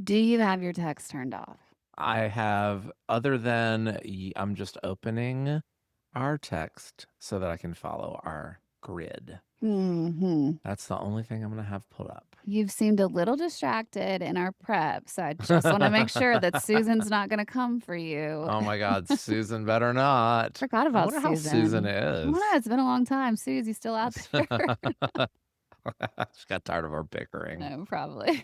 Do you have your text turned off? I have, other than I'm just opening our text so that I can follow our grid. Hmm. That's the only thing I'm going to have pulled up. You've seemed a little distracted in our prep, so I just want to make sure that Susan's not going to come for you. Oh my God, Susan better not. Forgot I about wonder how Susan Susan. I don't know. is. It's been a long time. Suze, you still out there? She got tired of our bickering. No, probably.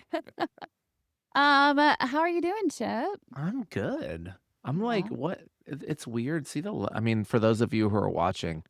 How are you doing, Chip? I'm good. I'm like, Yeah, what? It's weird. See I mean, for those of you who are watching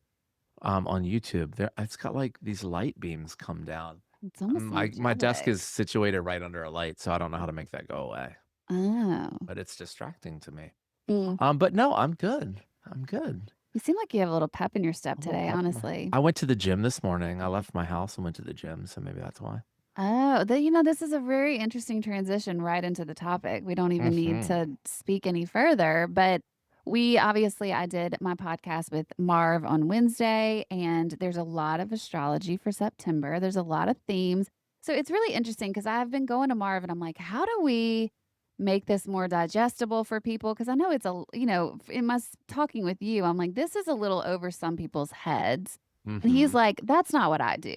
on YouTube, it's got like these light beams come down. it's almost My desk angelic. is situated right under a light, so I don't know how to make that go away. Oh. But it's distracting to me. Mm. But no, I'm good. I'm good. You seem like you have a little pep in your step A little today, pep in my. honestly. I went to the gym this morning. I left my house and went to the gym, so maybe that's why. Oh, this is a very interesting transition right into the topic. We don't even need Hmm. to speak any further, but I did my podcast with Marv on Wednesday, and there's a lot of astrology for September. There's a lot of themes. So it's really interesting because I've been going to Marv and I'm like, how do we make this more digestible for people? Because I know in talking with you, I'm like, this is a little over some people's heads. And he's Hmm. like, that's not what I do.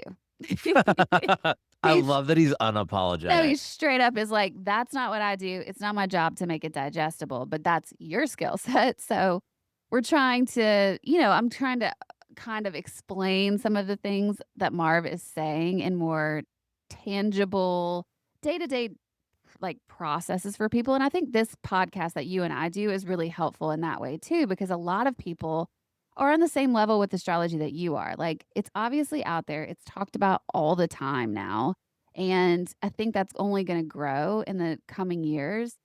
I He's love that he's no, unapologetic. he straight up is like, that's not what I do. It's not my job to make it digestible, but that's your skill set. So I'm trying to kind of explain some of the things that Marv is saying in more tangible, day to day like processes for people. And I think this podcast that you and I do is really helpful in that way too, because a lot of people are on the same level with astrology that you are. Like it's obviously out there, it's talked about all the time now. And I think that's only going to grow in the coming years.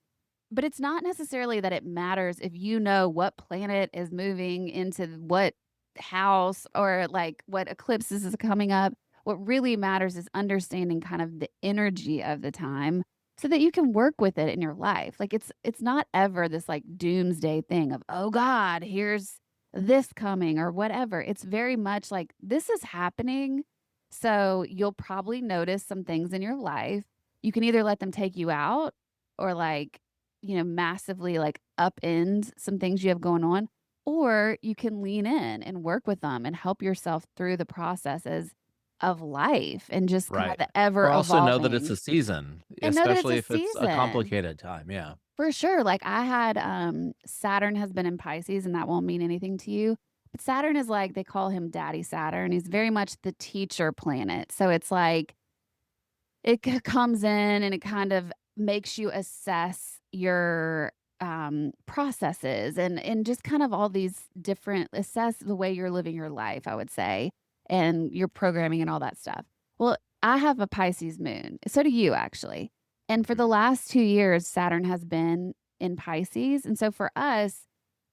But it's not necessarily that it matters if you know what planet is moving into what house or like what eclipses is coming up. What really matters is understanding kind of the energy of the time so that you can work with it in your life. Like it's not ever this like doomsday thing of, "Oh god, here's this coming," or whatever. It's very much like this is happening. So you'll probably notice some things in your life. You can either let them take you out or like massively like upend some things you have going on, or you can lean in and work with them and help yourself through the processes of life and just kind of Right. the ever Or also know that it's evolving a season, and know that it's especially a if it's a season. complicated time. Yeah. For sure. Like I had Saturn has been in Pisces and that won't mean anything to you. But Saturn is like they call him Daddy Saturn. He's very much the teacher planet. So it's like comes in and it kind of makes you assess your processes and just kind of all these different assess the way you're living your life, I would say, and your programming and all that stuff. Well, I have a Pisces moon. So do you actually. And for the Mhm. last 2 years, Saturn has been in Pisces. And so for us,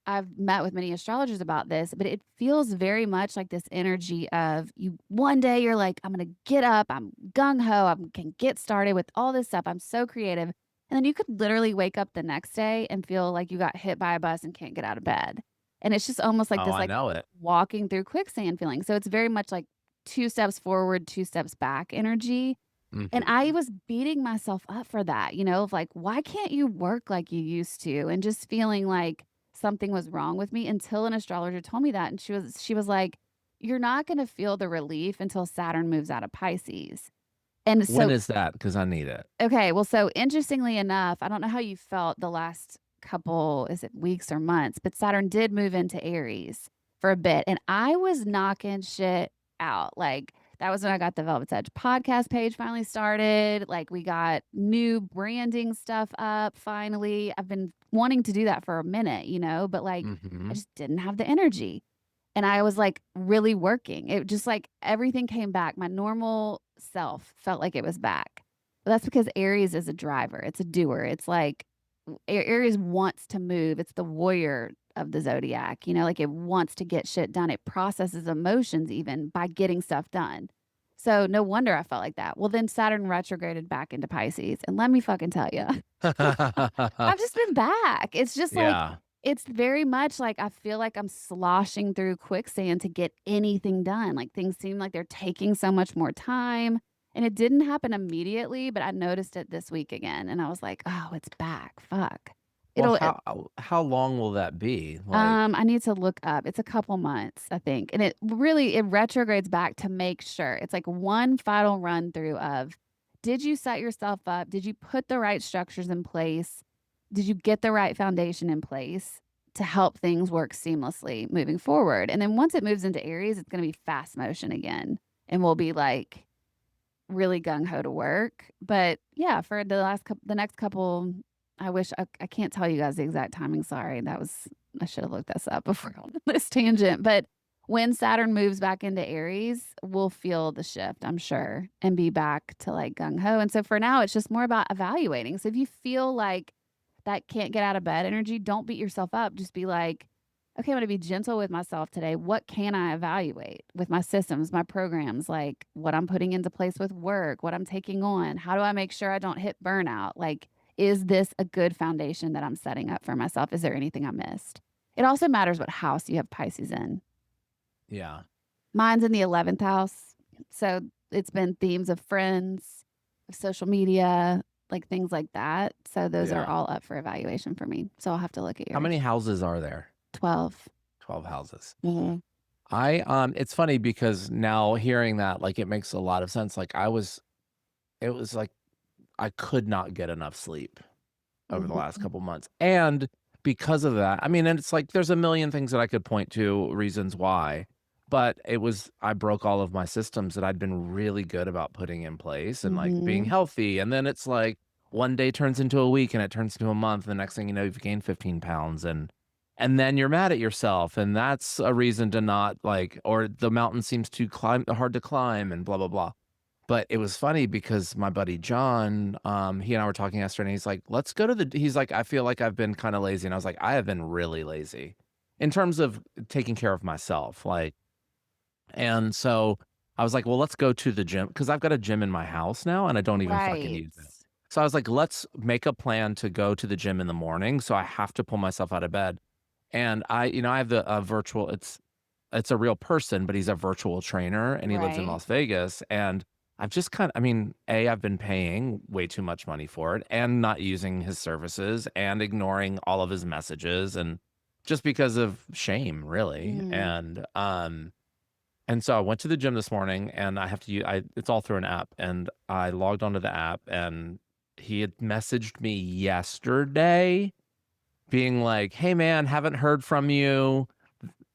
I've met with many astrologers about this, but it feels very much like this energy of you one day you're like, I'm going to get up, I'm gung ho, I can get started with all this stuff. I'm so creative. And then you could literally wake up the next day and feel like you got hit by a bus and can't get out of bed. And it's just almost like Oh, this I like know it. walking through quicksand feeling. So it's very much like two steps forward, two steps back energy. And I Hmm. was beating myself up for that, of like, why can't you work like you used to? And just feeling like something was wrong with me until an astrologer told me that. And she was like, you're not going to feel the relief until Saturn moves out of Pisces. And When so, is that? Because I need it. okay, well, so interestingly enough, I don't know how you felt the last couple, is it weeks or months, but Saturn did move into Aries for a bit. And I was knocking shit out. Like, that was when I got the Velvet's Edge podcast page finally started. Like, we got new branding stuff up finally. I've been wanting to do that for a minute, but like, I Hmm. just didn't have the energy. And I was like really working. It just like everything came back. My normal self felt like it was back. But that's because Aries is a driver. It's a doer. It's like Aries wants to move. It's the warrior of the zodiac. Like it wants to get shit done. It processes emotions even by getting stuff done. So no wonder I felt like that. Well, then Saturn retrograded back into Pisces. And let me fucking tell you, I've just been back. It's just like, Yeah. it's very much like I feel like I'm sloshing through quicksand to get anything done. Like things seem like they're taking so much more time. And it didn't happen immediately, but I noticed it this week again, and I was like, "Oh, it's back. Fuck." Well, It'll how long will that be? Like, I need to look up. It's a couple months, I think. And it retrogrades back to make sure. It's like one final run through of, did you set yourself up? Did you put the right structures in place? Did you get the right foundation in place to help things work seamlesly moving forward? And then once it moves into Aries, it's going to be fast motion again. And we'll be like really gung ho to work. But yeah, for the next couple, I wish I can't tell you guys the exact timing. Sorry, I should have looked this up before on this tangent. But when Saturn moves back into Aries, we'll feel the shift, I'm sure, and be back to like gung ho. And so for now, it's just more about evaluating. So if you feel like that can't get out of bed energy, don't beat yourself up. Just be like, okay, I'm going to be gentle with myself today. What can I evaluate with my systems, my programs, like what I'm putting into place with work, what I'm taking on? How do I make sure I don't hit burnout? Like, is this a good foundation that I'm setting up for myself? Is there anything I missed? It also matters what house you have Pisces in. yeah, Mine's in the 11th house. So it's been themes of friends, of social media, like things like that. So those are yeah. all up for evaluation for me. So I'll have to look at How many yours. houses are there? 12. 12 houses. Mhm. It's funny because now hearing that, like, it makes a lot of sense. Like, it was like I could not get enough sleep over the last Mhm. couple months. And because of that, I mean, and it's like there's a million things that I could point to, reasons why, but I broke all of my systems that I'd been really good about putting in place and like being Mhm. healthy. And then it's like one day turns into a week and it turns into a month. The next thing you know, you've gained 15 pounds and then you're mad at yourself. And that's a reason to not like, or the mountain seems too hard to climb and blah, blah, blah. But it was funny because my buddy John, he and I were talking yesterday, and he's like, "Let's go to the" he's like, "I feel like I've been kinda lazy," and I was like, "I have been really lazy in terms of taking care of myself," like and so I was like, "Well, let's go to the gym because 'cause I've got a gym in my house now, and I don't even fucking Right. use it." So I was like, "Let's make a plan to go to the gym in the morning," so I have to pull myself out of bed, and I have the, virtual it's a real person, but he's a virtual trainer and he lives in Right. Las Vegas. And I've just kind of, I mean, A, I've been paying way too much money for it and not using his services and ignoring all of his messages and just because of shame, really. Mm. And so I went to the gym this morning and I have to use, it's all through an app and I logged onto the app and he had messaged me yesterday being like, "Hey man, haven't heard from you.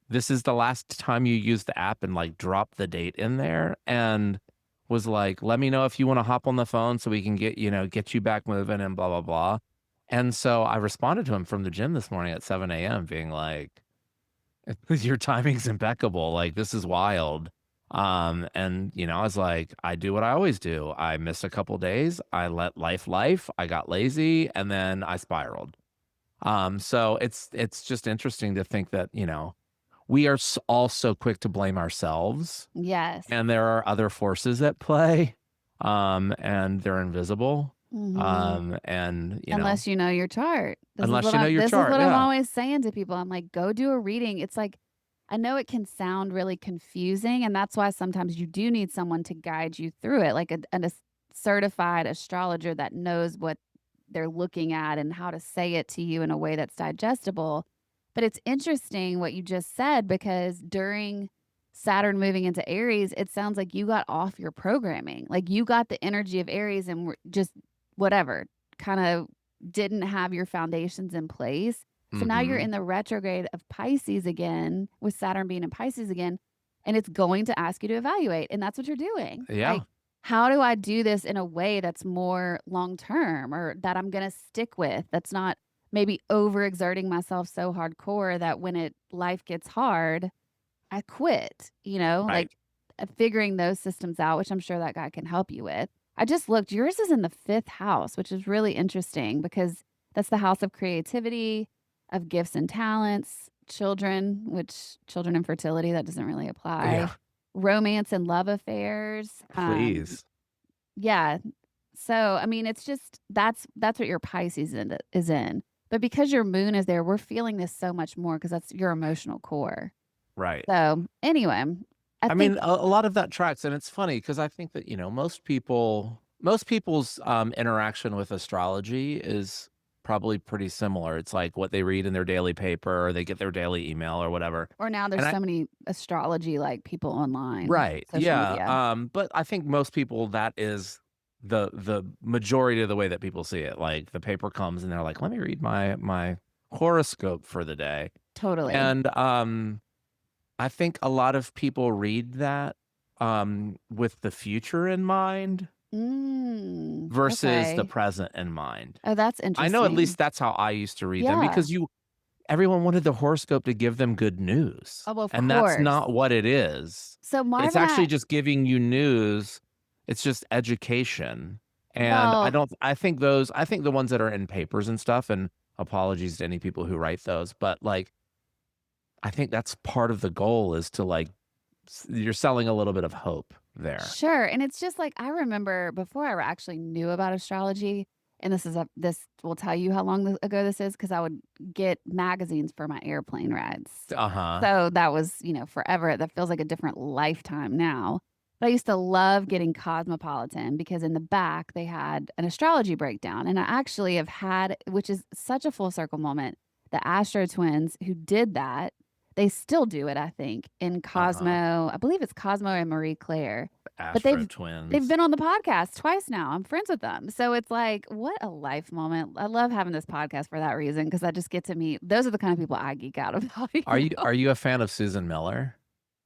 This is the last time you use the app," and like drop the date in there and was like, "Let me know if you want to hop on the phone so we can get you back moving and blah, blah, blah." And so I responded to him from the gym this morning at 7 a.m. being like, "Your timing's impeccable. Like, this is wild." And I was like, I do what I always do. I missed a couple days. I let life. I got lazy and then I spiraled. So it's just interesting to think that, we are all so quick to blame ourselves, Yes. and there are other forces at play, and they're invisible. Mhm. And Unless you know your chart. unless you know your This is chart, what I'm yeah, always saying to people. I'm like, "Go do a reading." It's like I know it can sound really confusing, and that's why sometimes you do need someone to guide you through it, like a certified astrologer that knows what they're looking at and how to say it to you in a way that's digestible. But it's interesting what you just said because during Saturn moving into Aries, it sounds like you got off your programming. Like you got the energy of Aries and were just whatever, kind of didn't have your foundations in place. So now you're mhm, in the retrograde of Pisces again, with Saturn being in Pisces again, and it's going to ask you to evaluate. And that's what you're doing. Like, yeah, how do I do this in a way that's more long term or that I'm going to stick with? That's not maybe overexerting myself so hardcore that when life gets hard, I quit, right, like figuring those systems out, which I'm sure that guy can help you with. I just looked, yours is in the fifth house, which is really interesting because that's the house of creativity, of gifts and talents, children, which children and fertility, that doesn't really apply, yeah, romance and love affairs. please, Yeah. So, I mean, it's just that's what your Pisces is in. But because your moon is there, we're feeling this so much more because that's your emotional core. right. So, anyway, I I mean, think a lot of that tracks, and it's funny because I think that, most people's, interaction with astrology is probably pretty similar. It's like what they read in their daily paper, or they get their daily email or whatever, or now and there's I so many astrology, like, people online, Right, social yeah, media. but I think most people, that is the majority of the way that people see it. Like, the paper comes and they're like, "Let me read my horoscope for the day," Totally. and, I think a lot of people read that, with the future in mind versus the Okay. present in mind. Oh, that's I know at least interesting. that's how I used to read them Yeah. because you everyone wanted the horoscope to give them good news, Oh, of and that's course. not what it is. So Marv It's and actually I just giving you news. It's just education, and well, I think the ones that are in papers and stuff, and apologies to any people who write those, but, like, I think that's part of the goal is to, like, you're selling a little bit of hope there. sure, and it's just like, I remember before I actually knew about astrology, and this will tell you how long ago this is because I would get magazines for my airplane rides. Uh-huh, So that was, forever. That feels like a different lifetime now. But I used to love getting Cosmopolitan because in the back they had an astrology breakdown. And I actually have had, which is such a full circle moment, the Astro twins who did that, they still do it, I think, in uh-huh. Cosmo. I believe it's Cosmo and Marie Claire. But Astro they've twins. been on the podcast twice now. I'm friends with them. So it's like, what a life moment. I love having this podcast for that reason because I just get to meet those are the kind of people I geek out about, Are you a fan of Susan Miller?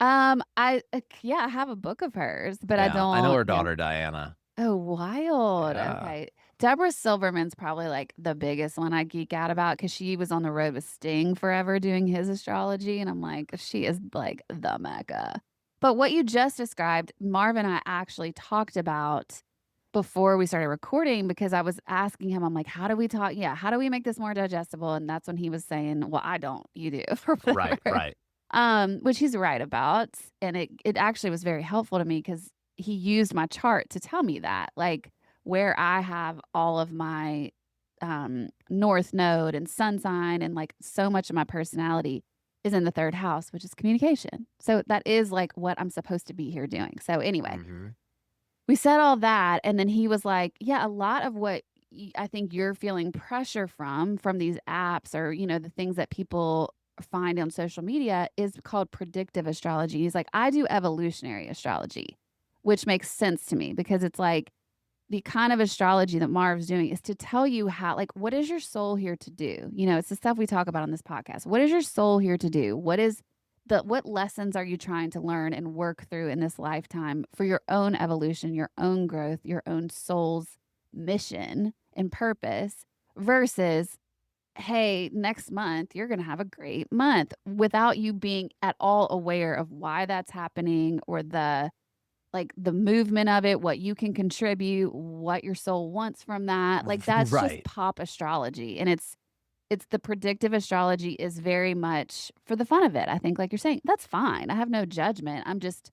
Yeah, I have a book of hers, but I Yeah, I know don't her yeah. daughter, Diana. Oh, wild. Yeah. Okay. Deborah Silverman's probably, like, the biggest one I geek out about because she was on the road with Sting forever doing his astrology, and I'm like, she is, like, the mecca. But what you just described, Marv and I actually talked about before we started recording because I was asking him, I'm like, "How do we talk yeah, how do we make this more digestible?" And that's when he was saying, "Well, I don't, you do," or Right, whatever. right. Which he's right about, and it actually was very helpful to me because he used my chart to tell me that, like, where I have all of my, north node and sun sign and, like, so much of my personality is in the 3rd house, which is communication. So that is, like, what I'm supposed to be here doing. So anyway, Mhm. we said all that, and then he was like, "Yeah, a lot of what I think you're feeling pressure from these apps or, the things that people find on social media is called predictive astrology." He's like, "I do evolutionary astrology," which makes sense to me because it's like the kind of astrology that Marv's doing is to tell you how, like, what is your soul here to do? It's the stuff we talk about on this podcast. What is your soul here to do? What lessons are you trying to learn and work through in this lifetime for your own evolution, your own growth, your own soul's mission and purpose versus, hey, next month you're going to have a great month without you being at all aware of why that's happening or the movement of it, what you can contribute, what your soul wants from that. Like that's just Right. pop astrology. And it's the predictive astrology is very much for the fun of it. I think like you're saying, that's fine. I have no judgment. I'm just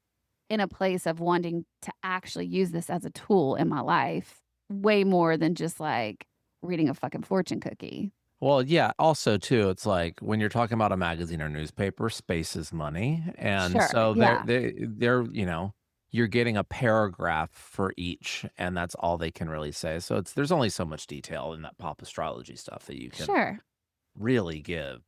in a place of wanting to actually use this as a tool in my life way more than just like reading a fucking fortune cookie. Well, yeah, also too, it's like when you're talking about a magazine or newspaper, space is money, and Sure. so Yeah. you're getting a paragraph for each, and that's all they can really say. So there's only so much detail in that pop astrology stuff that you can Sure. really give.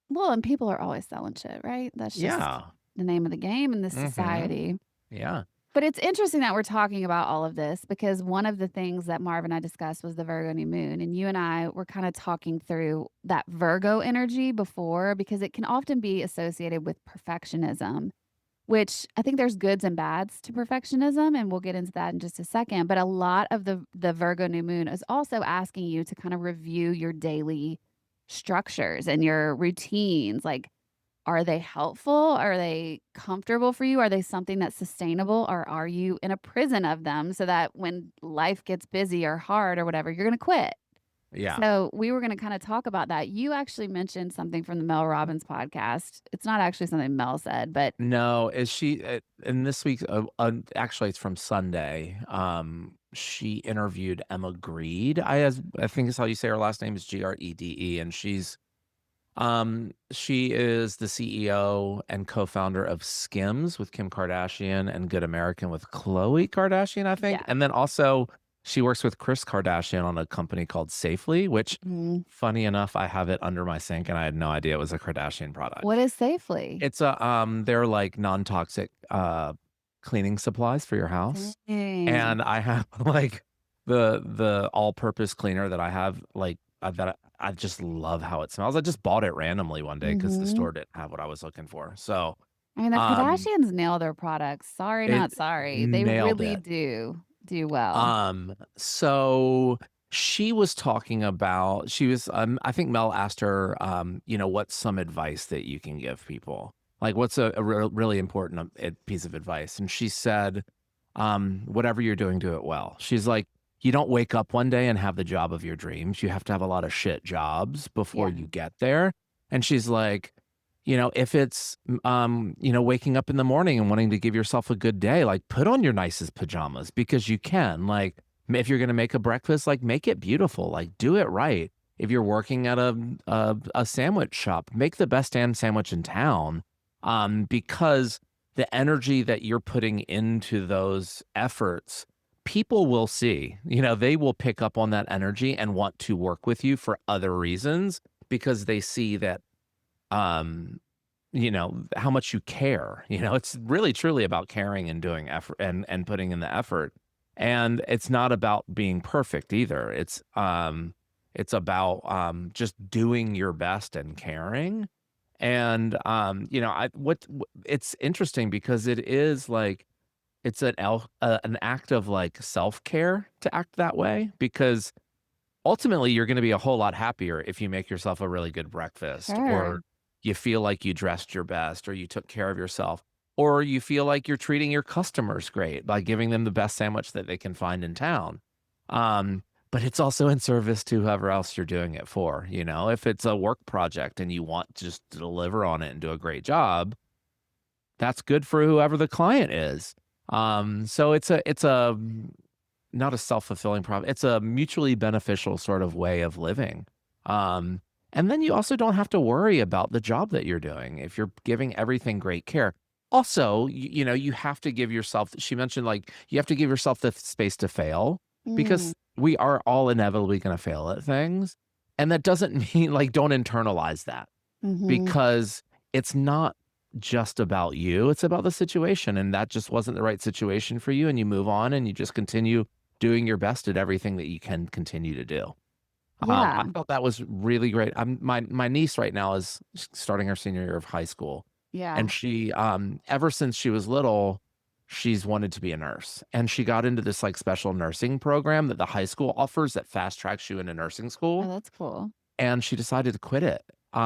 Well, and people are always selling shit, right? That's just Yeah. the name of the game in this Mhm. society. Yeah. But it's interesting that we're talking about all of this because one of the things that Marv and I discussed was the Virgo new moon. And you and I were kind of talking through that Virgo energy before because it can often be associated with perfectionism, which I think there's goods and bads to perfectionism. And we'll get into that in just a second. But a lot of the Virgo new moon is also asking you to kind of review your daily structures and your routines. Like, are they helpful? Are they comfortable for you? Are they something that's sustainable? Or are you in a prison of them so that when life gets busy or hard or whatever, you're going to quit? Yeah. So we were going to kind of talk about that. You actually mentioned something from the Mel Robbins podcast. It's not actually something Mel said, but No, is she in this week's actually it's from Sunday. She interviewed Emma Greed. I think is how you say her last name is Grede, and she's She is the CEO and co-founder of Skims with Kim Kardashian and Good American with Khloe Kardashian, I think. Yeah. And then also she works with Kris Kardashian on a company called Safely, which Mhm. funny enough, I have it under my sink and I had no idea it was a Kardashian What product. is Safely? It's a they're like non-toxic cleaning supplies for your house. Dang. And I have like the all-purpose cleaner that I have that I just love how it smells. I just bought it randomly one day because the Mhm. store didn't have what I was looking for. So, I mean, the um, Kardashians nail their products. Sorry, it not sorry. They nailed really it. do well. So she was talking about I think Mel asked her, what's some advice that you can give people? Like, what's a really important piece of advice? And she said, whatever you're doing, do it well. She's like, you don't wake up one day and have the job of your dreams. You have to have a lot of shit jobs before Yeah. you get there. And she's like, if it's, waking up in the morning and wanting to give yourself a good day, like put on your nicest pajamas because you can. Like, if you're going to make a breakfast, like make it beautiful, like do it right. If you're working at a sandwich shop, make the best damn sandwich in town, because the energy that you're putting into those efforts, people will see. They will pick up on that energy and want to work with you for other reasons because they see that how much you care. It's really truly about caring and doing effort and putting in the effort. And it's not about being perfect either. It's about just doing your best and caring. And it's interesting because it is like it's an act of like self-care to act that way because ultimately, you're gonna be a whole lot happier if you make yourself a really good breakfast, Sure. or you feel like you dressed your best, or you took care of yourself, or you feel like you're treating your customers great by giving them the best sandwich that they can find in town. But it's also in service to whoever else you're doing it for, If it's a work project and you want just to deliver on it and do a great job, that's good for whoever the client is. So it's a not a self-fulfilling problem. It's a mutually beneficial sort of way of living. Um, and then you also don't have to worry about the job that you're doing if you're giving everything great care. Also, you have to give yourself, she mentioned like you have to give yourself the space to fail Mm. because we are all inevitably going to fail at things. And that doesn't mean like don't internalize that Mhm. because it's not just about you, it's about the situation, and that just wasn't the right situation for you, and you move on and you just continue doing your best at everything that you can continue to do. I Yeah. thought that was really great. My niece right now is starting her senior year of high school, Yeah. and she, ever since she was little, she's wanted to be a nurse, and she got into this, like, special nursing program that the high school offers that fast tracks you into nursing Oh, school. that's cool. And she decided to quit it,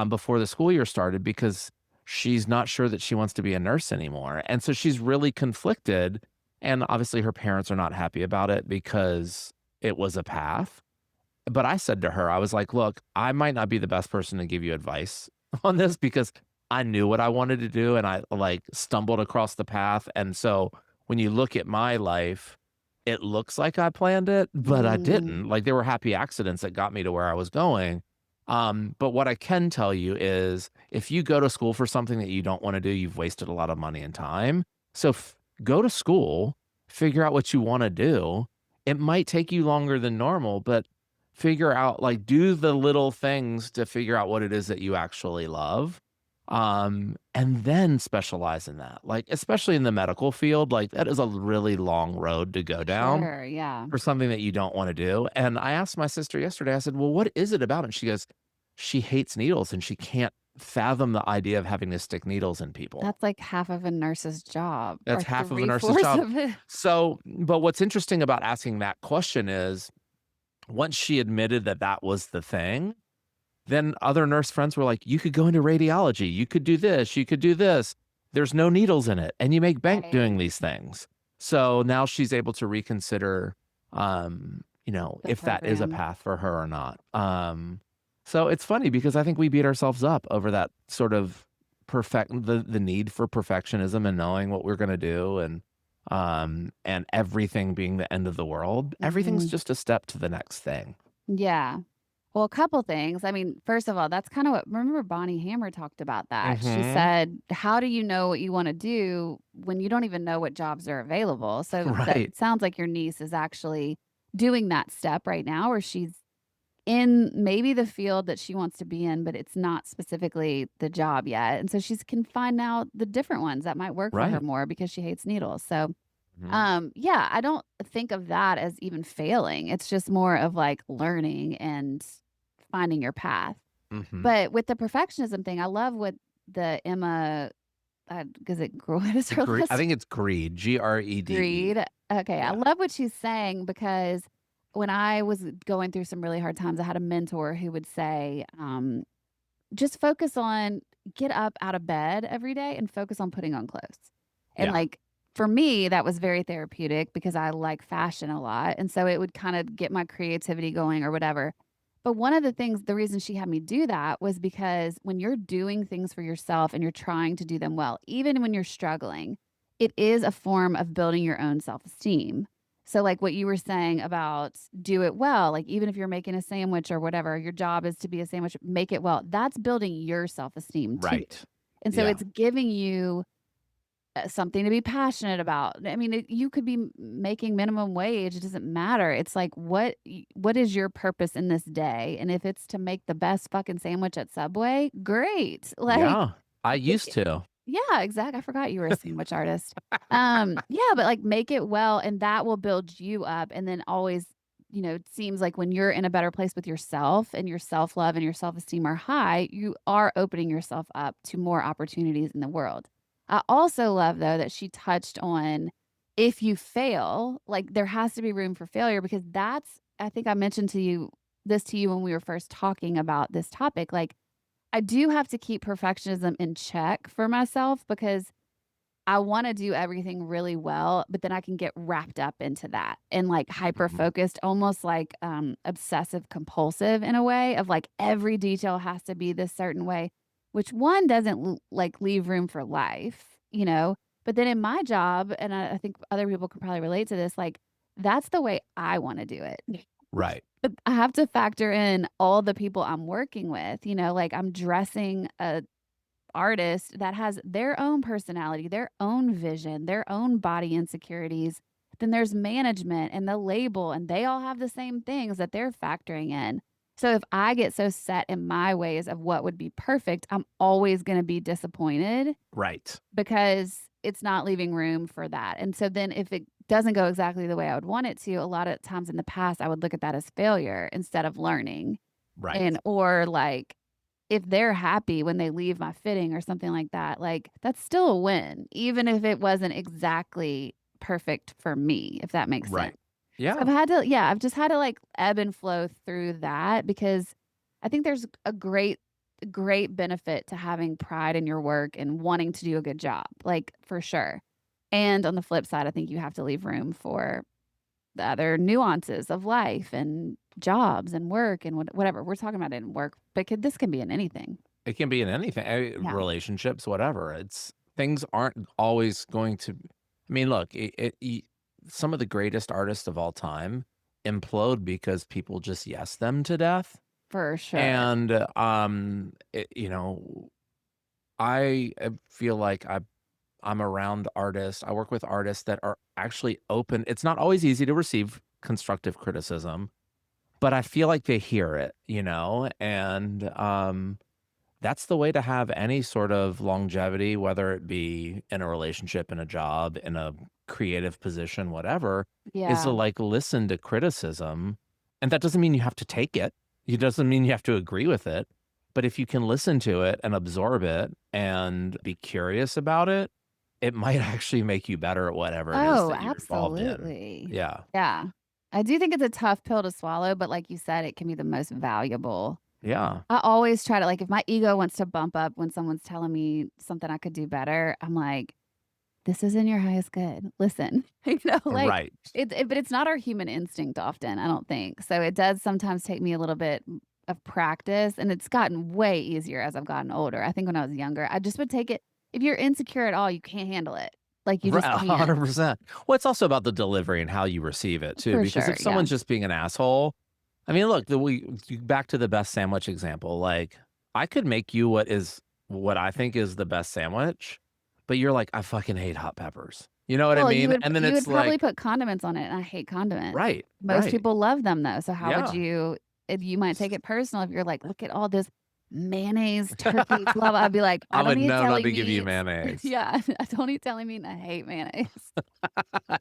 before the school year started because she's not sure that she wants to be a nurse anymore, and so she's really conflicted, and obviously her parents are not happy about it because it was a path, but I said to her, I was like, "Look, I might not be the best person to give you advice on this because I knew what I wanted to do and I, like, stumbled across the path, and so when you look at my life, it looks like I planned it, but I Mm. didn't. Like, there were happy accidents that got me to where I was going. But what I can tell you is if you go to school for something that you don't wanna do, you've wasted a lot of money and time. So go to school, figure out what you wanna do. It might take you longer than normal, but figure out like, do the little things to figure out what it is that you actually love, and then specialize in that. Like, especially in the medical field, like, that is a really long road to go down Sure, yeah. for something that you don't wanna do, and I asked my sister yesterday, I said, "Well, what is it about it?" And she goes, "She hates needles, and she can't fathom the idea of having to stick needles in people." That's like half of a nurse's job That's or half of a nurse's three-fourths job. of it. So but what's interesting about asking that question is, once she admitted that that was the thing, then other nurse friends were like, "You could go into radiology, you could do this, you could do this. There's no needles in it, and you make bank Right. doing these things." So now she's able to reconsider, The if that is a program. path for her or not. So it's funny because I think we beat ourselves up over that sort of the need for perfectionism and knowing what we're gonna do and everything being the end of the world. Everything's Mhm. just a step to the next thing. Yeah. Well, a couple things. I mean, first of all, that's kind of what remember Bonnie Hammer talked about that. She Mhm. said, "How do you know what you wanna do when you don't even know what jobs are available?" So that Right. sounds like your niece is actually doing that step right now where she's in maybe the field that she wants to be in, but it's not specifically the job yet, and so she's can find out the different ones that might work for her Right. more because she hates needles. So, Mhm. yeah, I don't think of that as even failing. It's just more of, like, learning and finding your path. Mhm. But with the perfectionism thing, I love what the Emma, is it what is her I last think it's greed, Grede. Greed? Okay, I Yeah. love what she's saying because when I was going through some really hard times, I had a mentor who would say, "Just focus on get up out of bed every day and focus on putting on clothes." And, Yeah. like, for me, that was very therapeutic because I like fashion a lot, and so it would kinda get my creativity going or whatever. But one of the things the reason she had me do that was because when you're doing things for yourself and you're trying to do them well, even when you're struggling, it is a form of building your own self-esteem. So, like what you were saying about do it well, like even if you're making a sandwich or whatever, your job is to be a sandwich, make it well. That's building your self-esteem too. Right. And so Yeah. it's giving you something to be passionate about. I mean, you could be making minimum wage, it doesn't matter. It's like what is your purpose in this day? And if it's to make the best fucking sandwich at Subway, great. Like Yeah. I used to. yeah, exactly. I forgot you were a sandwich artist. Yeah, but, like, make it well, and that will build you up, and then always, it seems like when you're in a better place with yourself and your self-love and your self-esteem are high, you are opening yourself up to more opportunities in the world. I also love, though, that she touched on if you fail, like, there has to be room for failure because that's I think I mentioned to you when we were first talking about this topic, like, I do have to keep perfectionism in check for myself because I wanna do everything really well, but then I can get wrapped up into that and, like, hyper Mhm. focused, almost like, obsessive compulsive in a way of, like, every detail has to be this certain way, which one doesn't like, leave room for life, you know? But then in my job, and I think other people could probably relate to this, like, that's the way I wanna do it. Right. But I have to factor in all the people I'm working with, like, I'm dressing a artist that has their own personality, their own vision, their own body insecurities. Then there's management and the label, and they all have the same things that they're factoring in. So if I get so set in my ways of what would be perfect, I'm always going to be disappointed Right. because it's not leaving room for that. And so then if it doesn't go exactly the way I would want it to, a lot of times in the past, I would look at that as failure instead of learning. Right. And or like if they're happy when they leave my fitting or something like that, like, that's still a win, even if it wasn't exactly perfect for me, if that makes sense. Right. So Yeah. I've just had to, like, ebb and flow through that because I think there's a great benefit to having pride in your work and wanting to do a good job, like, for sure. And on the flip side, I think you have to leave room for the other nuances of life and jobs and work and whatever. We're talking about it in work, but this can be in anything. It can be in anything, Yeah, relationships, whatever. It's things aren't always going to I mean, look, some of the greatest artists of all time implode because people just yes them to death. for sure. And, feel like I'm around artists. I work with artists that are actually open. It's not always easy to receive constructive criticism, but I feel like they hear it, and that's the way to have any sort of longevity, whether it be in a relationship, in a job, in a creative position, whatever, is to Yeah. like listen to criticism. And that doesn't mean you have to take it. It doesn't mean you have to agree with it. But if you can listen to it and absorb it and be curious about it, it might actually make you better at whatever it is Oh, that you're involved in. absolutely. Yeah. Yeah. I do think it's a tough pill to swallow, but like you said, it can be the most valuable. Yeah. I always try to like, if my ego wants to bump up when someone's telling me something I could do better, I'm like, "This is in your highest good. Listen." Like, Right. but it's not our human instinct often, I don't think. So it does sometimes take me a little bit of practice, and it's gotten way easier as I've gotten older. I think when I was younger, I just would take it if you're insecure at all, you can't handle it. Like, you Right, just can't. 100%. Well, it's also about the delivery and how you receive it too, For because sure, if yeah. someone's just being an asshole, I mean, look, back to the best sandwich example, like, I could make you what I think is the best sandwich, but you're like, "I fucking hate hot peppers." You know what I Well, mean? And then you it's would probably like put condiments on it, and I hate condiments. right, Most right. people love them, though, so how would Yeah. you if you might take S it personal if you're like, "Look at all this mayonnaise, turkey, blah, blah." I'd be like, "I I don't would need know not deli to give you meats." mayonnaise. Yeah, I don't eat deli meat, and I hate mayonnaise.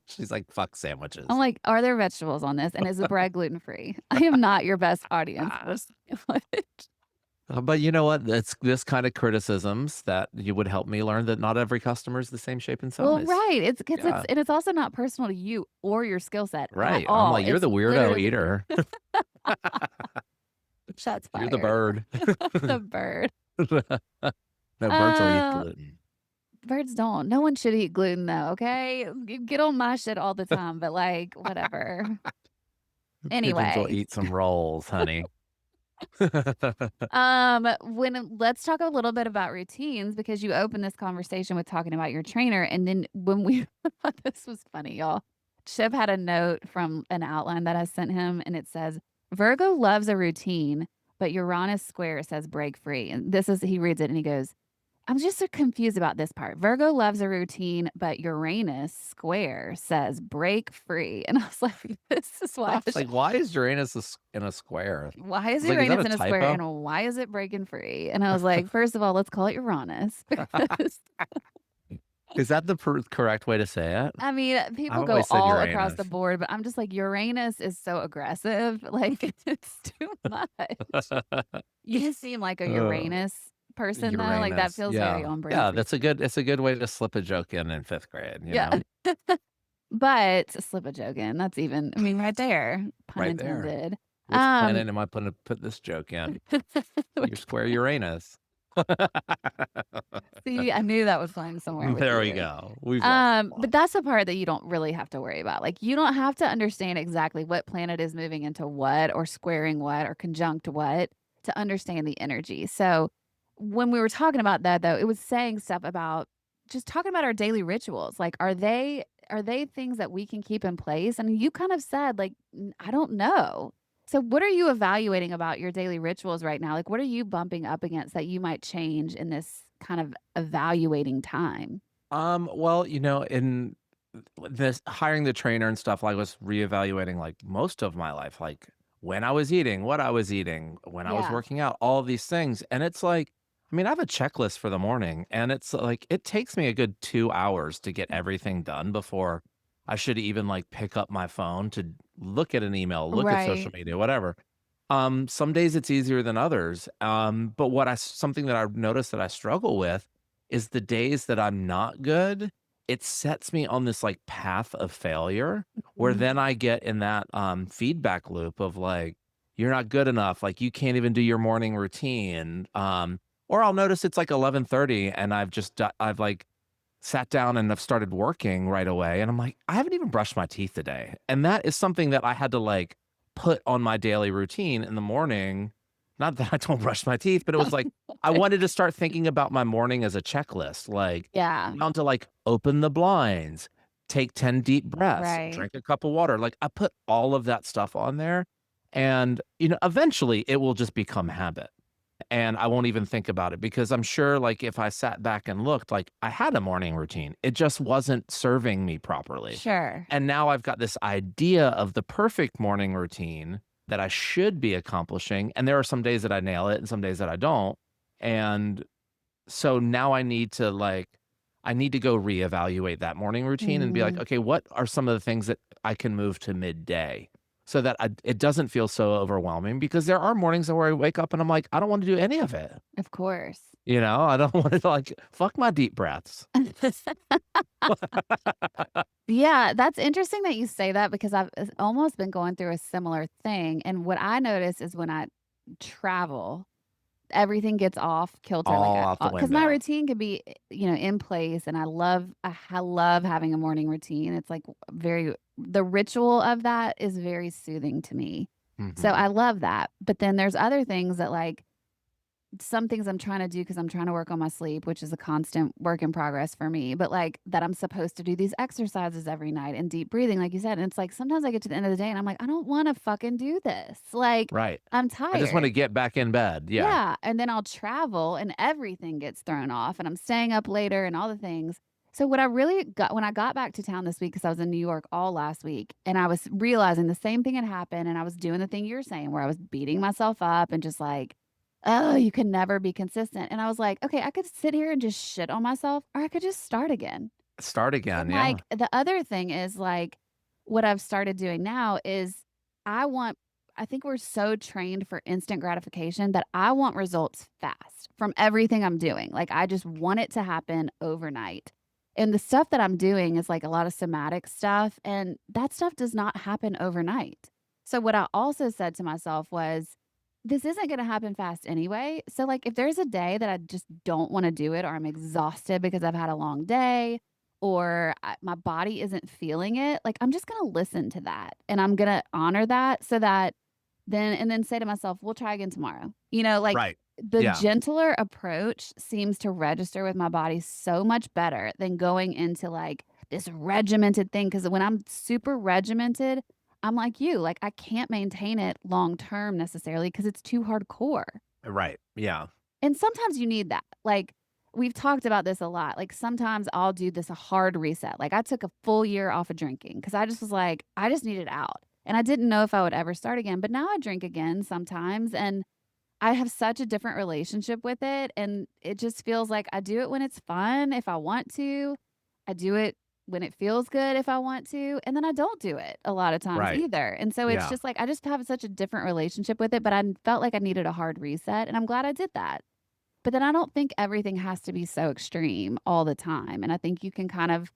She's like, "Fuck I'm sandwiches." like, "Are there vegetables on this, and is the bread gluten-free?" I am not your best audience for a sandwich. But you know what? It's this kind of criticisms that you would help me learn that not every customer is the same shape and Well, size. right, Yeah, it's also not personal to you or your skill set at right. I'm all. like, "You're It's the weirdo literally eater. shots You're the fired. bird." The bird. No, birds don't eat Uh, gluten. birds don't. No one should eat gluten though, okay? You get on my shit all the time, but, like, whatever. Pigeons will Anyway, eat some rolls, honey. when let's talk a little bit about routines because you opened this conversation with talking about your trainer, and then when we this was funny, y'all. Chip had a note from an outline that I sent him, and it says, "Virgo loves a routine, but Uranus square says break free." And this is he reads it and he goes, I'm just so confused about this part. Virgo loves a routine, but Uranus square says break free. And I was like, this is I why was like, "Why is Uranus in a square?" I why is was like, "Is that Uranus a in a square typo?" and why is it breaking free? And I was like, first of all, let's call it Uranus because Is that the correct way to say it? I mean, I've people go always said all across the Uranus. board, but I'm just like, Uranus is so aggressive. Like, it's too much. You seem like a Uh, Uranus person, though. Like, that Uranus, feels very yeah. on brand Yeah, for you. it's a good way to slip a joke in 5th grade, you Yeah. know? But slip a joke in, that's even I mean, right there, pun Right there. intended. Which Um, planet am I gonna put this joke in? Your which square Uranus. see, I knew that was flying somewhere with There we you. go. We've lost the plot. But that's the part that you don't really have to worry about. Like, you don't have to understand exactly what planet is moving into what or squaring what or conjunct what to understand the energy. So, when we were talking about that though, it was saying stuff about just talking about our daily rituals. Like, are they things that we can keep in place? And you kind of said like, I don't know. So, what are you evaluating about your daily rituals right now? Like, what are you bumping up against that you might change in this kind of evaluating time? Well, in this hiring the trainer and stuff, like, I was reevaluating, like, most of my life, like, when I was eating, what I was eating, when I was Yeah. working out, all of these things, and it's like I mean, I have a checklist for the morning, and it's like, it takes me a good 2 hours to get everything done before I should even, like, pick up my phone to look at an email, look at social Right. media, whatever. Some days it's easier than others, but something that I've noticed that I struggle with is the days that I'm not good, it sets me on this, like, path of failure where Mhm. then I get in that, feedback loop of, like, "You're not good enough," like, "You can't even do your morning routine," or I'll notice it's, like, 11:30 and I've, like, sat down and I've started working right away, and I'm like, "I haven't even brushed my teeth today," and that is something that I had to, like, put on my daily routine in the morning. Not that I don't brush my teeth, but it was like, I wanted to start thinking about my morning as a checklist, like, Yeah. down to, like, open the blinds, take 10 deep breaths, Right. drink a cup of water, like, I put all of that stuff on there, and, eventually, it will just become habit and I won't even think about it because I'm sure, like, if I sat back and looked, like, I had a morning routine. It just wasn't serving me properly. Sure. And now I've got this idea of the perfect morning routine that I should be accomplishing, and there are some days that I nail it and some days that I don't. And so now I need to go reevaluate that morning routine and be like, Mhm. "Okay, what are some of the things that I can move to midday?" So that it doesn't feel so overwhelming because there are mornings where I wake up and I'm like, "I don't wanna do any of it." Of course. I don't wanna, like, fuck my deep breaths. Yeah, that's interesting that you say that because I've almost been going through a similar thing, and what I notice is when I travel, everything gets off kilter, like, All out the because my window. routine can be, in place, and I love having a morning routine. It's, like, very the ritual of that is very soothing to me. So Mhm. I love that, but then there's other things that, like some things I'm trying to do because I'm trying to work on my sleep, which is a constant work in progress for me, but, like, that I'm supposed to do these exercises every night and deep breathing, like you said, and it's like, sometimes I get to the end of the day and I'm like, "I don't wanna fucking do this." Like, Right. I'm I just wanna tired. get back in bed. Yeah. Yeah, and then I'll travel and everything gets thrown off and I'm staying up later and all the things. So what I really got when I got back to town this week, because I was in New York all last week, and I was realizing the same thing had happened, and I was doing the thing you're saying where I was beating myself up and just like, "Oh, you can never be consistent." And I was like, "Okay, I could sit here and just shit on myself, or I could just start again." Start again. And, Yeah. like, the other thing is, like, what I've started doing now is I want I think we're so trained for instant gratification that I want results fast from everything I'm doing. Like, I just want it to happen overnight. And the stuff that I'm doing is, like, a lot of somatic stuff, and that stuff does not happen overnight. So what I also said to myself was, "This isn't gonna happen fast anyway." So, like, if there's a day that I just don't wanna do it or I'm exhausted because I've had a long day or my body isn't feeling it, like, I'm just gonna listen to that, and I'm gonna honor that so that then say to myself, "We'll try again tomorrow." Like, Right. the Yeah. gentler approach seems to register with my body so much better than going into, like, this regimented thing. Because when I'm super regimented, I'm like you, like, I can't maintain it long term necessarily because it's too hardcore. Right. Yeah. And sometimes you need that. Like, we've talked about this a lot. Like, sometimes I'll do this a hard reset. Like, I took a full year off of drinking because I just was like, I just needed out. And I didn't know if I would ever start again. But now I drink again sometimes. And I have such a different relationship with it. And it just feels like I do it when it's fun if I want to. I do it when it feels good if I want to. And then I don't do it a lot of times Right. either. And so it's Yeah. just like I just have such a different relationship with it. But I felt like I needed a hard reset. And I'm glad I did that. But then I don't think everything has to be so extreme all the time, and I think you can kind of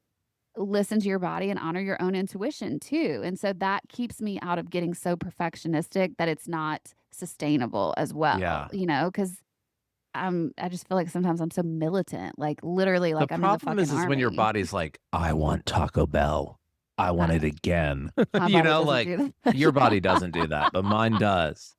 listen to your body and honor your own intuition too, and so that keeps me out of getting so perfectionistic that it's not sustainable as well, Yeah. 'cause I just feel like sometimes I'm so militant, like, literally The like I'm in the problem fucking is when your army. body's like, "I want Taco Bell. I want it Uh, again." my body doesn't Like, do that. your body doesn't do that, but mine does.